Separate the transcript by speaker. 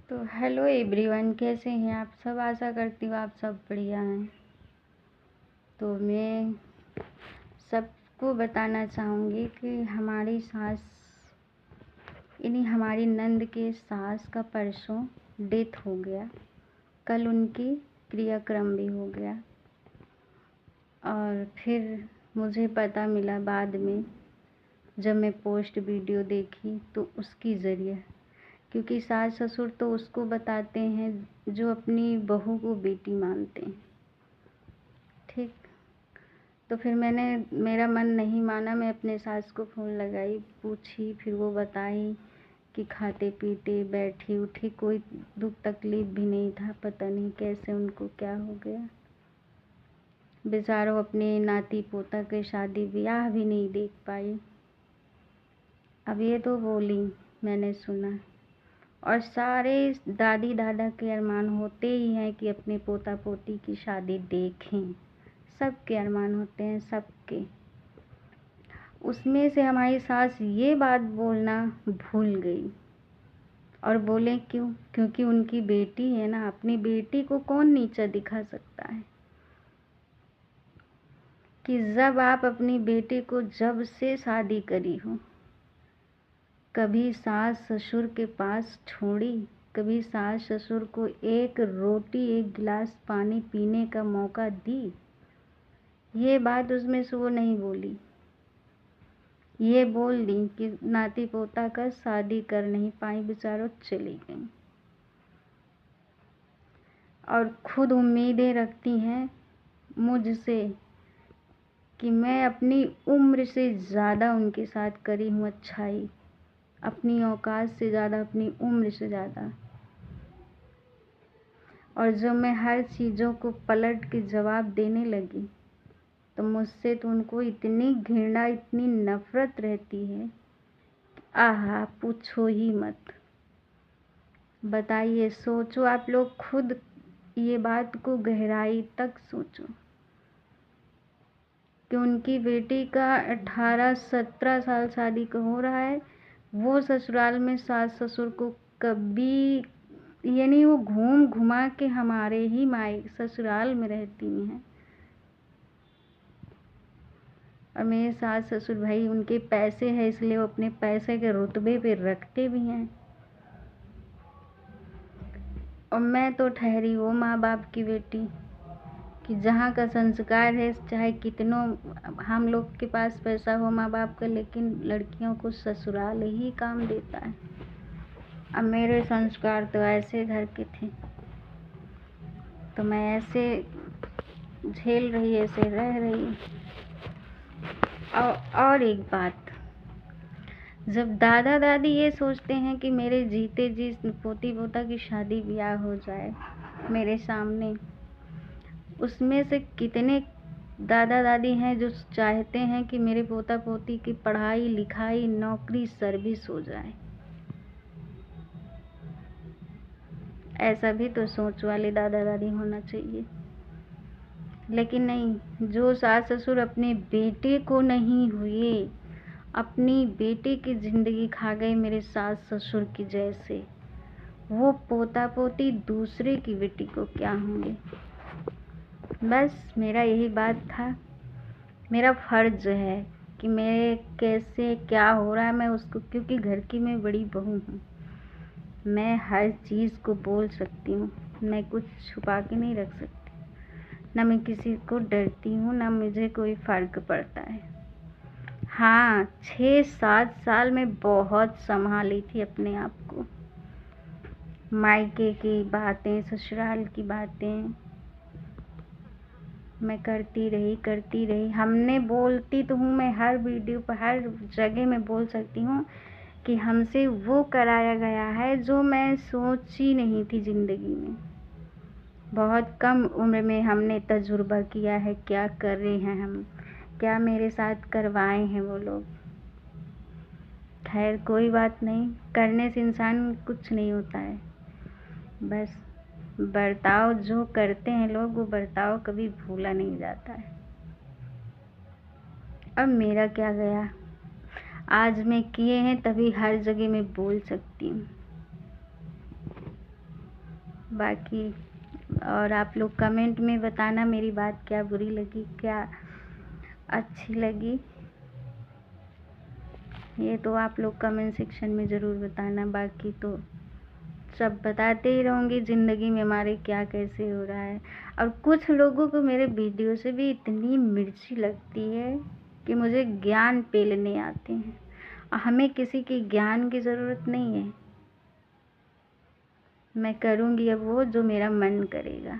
Speaker 1: तो hello everyone, कैसे हैं आप सब। आशा करती हूँ आप सब बढ़िया हैं। तो मैं सबको बताना चाहूँगी कि हमारी सास यानी हमारी नंद के सास का परसों डेथ हो गया। कल उनकी क्रियाक्रम भी हो गया और फिर मुझे पता मिला बाद में, जब मैं पोस्ट वीडियो देखी तो उसकी ज़रिए, क्योंकि सास ससुर तो उसको बताते हैं जो अपनी बहू को बेटी मानते हैं। ठीक, तो फिर मेरा मन नहीं माना, मैं अपने सास को फ़ोन लगाई, पूछी, फिर वो बताई कि खाते पीते बैठी उठी, कोई दुख तकलीफ़ भी नहीं था। पता नहीं कैसे उनको क्या हो गया, बेचारों अपने नाती पोता के शादी ब्याह भी नहीं देख पाई। अब ये तो बोली, मैंने सुना, और सारे दादी दादा के अरमान होते ही हैं कि अपने पोता पोती की शादी देखें। सबके अरमान होते हैं, सबके। उसमें से हमारी सास ये बात बोलना भूल गई। और बोले क्यों? क्योंकि उनकी बेटी है ना। अपनी बेटी को कौन नीचा दिखा सकता है कि जब आप अपनी बेटी को जब से शादी करी हो, कभी सास ससुर के पास छोड़ी, कभी सास ससुर को एक रोटी एक गिलास पानी पीने का मौका दी? ये बात उसमें से वो नहीं बोली। ये बोल दी कि नाती पोता का शादी कर नहीं पाई, बेचारों चली गई। और खुद उम्मीदें रखती हैं मुझसे कि मैं अपनी उम्र से ज़्यादा उनके साथ करी हूँ अच्छाई, अपनी औकात से ज़्यादा, अपनी उम्र से ज़्यादा। और जब मैं हर चीज़ों को पलट के जवाब देने लगी तो मुझसे तो उनको इतनी घृणा, इतनी नफ़रत रहती है, आहा पूछो ही मत। बताइए, सोचो आप लोग खुद, ये बात को गहराई तक सोचो कि उनकी बेटी का 18-17 साल शादी का हो रहा है। वो ससुराल में सास ससुर को कभी, यानी वो घूम घुमा के हमारे ही माई ससुराल में रहती हैं। और मेरे सास ससुर भाई, उनके पैसे हैं इसलिए वो अपने पैसे के रुतबे पे रखते भी हैं। और मैं तो ठहरी वो माँ बाप की बेटी कि जहाँ का संस्कार है, चाहे कितनों हम लोग के पास पैसा हो माँ बाप का, लेकिन लड़कियों को ससुराल ही काम देता है। अब मेरे संस्कार तो ऐसे घर के थे, तो मैं ऐसे झेल रही, ऐसे रह रही। और एक बात, जब दादा दादी ये सोचते हैं कि मेरे जीते जी पोती पोता की शादी ब्याह हो जाए मेरे सामने, उसमें से कितने दादा दादी हैं जो चाहते हैं कि मेरे पोता पोती की पढ़ाई लिखाई, नौकरी, सर्विस हो जाए। ऐसा भी तो सोच वाले दादा दादी होना चाहिए। लेकिन नहीं, जो सास ससुर अपने बेटे को नहीं हुए, अपनी बेटी की ज़िंदगी खा गए मेरे सास ससुर की जैसे, वो पोता पोती दूसरे की बेटी को क्या होंगे। बस मेरा यही बात था। मेरा फ़र्ज़ है कि मेरे कैसे क्या हो रहा है मैं उसको, क्योंकि घर की मैं बड़ी बहू हूँ, मैं हर चीज़ को बोल सकती हूँ, मैं कुछ छुपा के नहीं रख सकती। ना मैं किसी को डरती हूँ, ना मुझे कोई फ़र्क पड़ता है। हाँ, 6-7 साल में बहुत संभाली थी अपने आप को। मायके की बातें, ससुराल की बातें मैं करती रही। हमने बोलती तो हूँ, मैं हर वीडियो पर, हर जगह में बोल सकती हूँ कि हमसे वो कराया गया है जो मैं सोची नहीं थी ज़िंदगी में। बहुत कम उम्र में हमने तजुर्बा किया है, क्या कर रहे हैं हम, क्या मेरे साथ करवाए हैं वो लोग। खैर कोई बात नहीं, करने से इंसान कुछ नहीं होता है, बस बर्ताव जो करते हैं लोग, वो बर्ताव कभी भूला नहीं जाता है। अब मेरा क्या गया, आज मैं किए हैं तभी हर जगह मैं बोल सकती हूँ। बाकी और आप लोग कमेंट में बताना मेरी बात क्या बुरी लगी, क्या अच्छी लगी, ये तो आप लोग कमेंट सेक्शन में ज़रूर बताना। बाकी तो सब बताते ही रहूँगी ज़िंदगी में हमारे क्या कैसे हो रहा है। और कुछ लोगों को मेरे वीडियो से भी इतनी मिर्ची लगती है कि मुझे ज्ञान पेलने आते हैं, और हमें किसी की ज्ञान की ज़रूरत नहीं है। मैं करूँगी अब वो जो मेरा मन करेगा।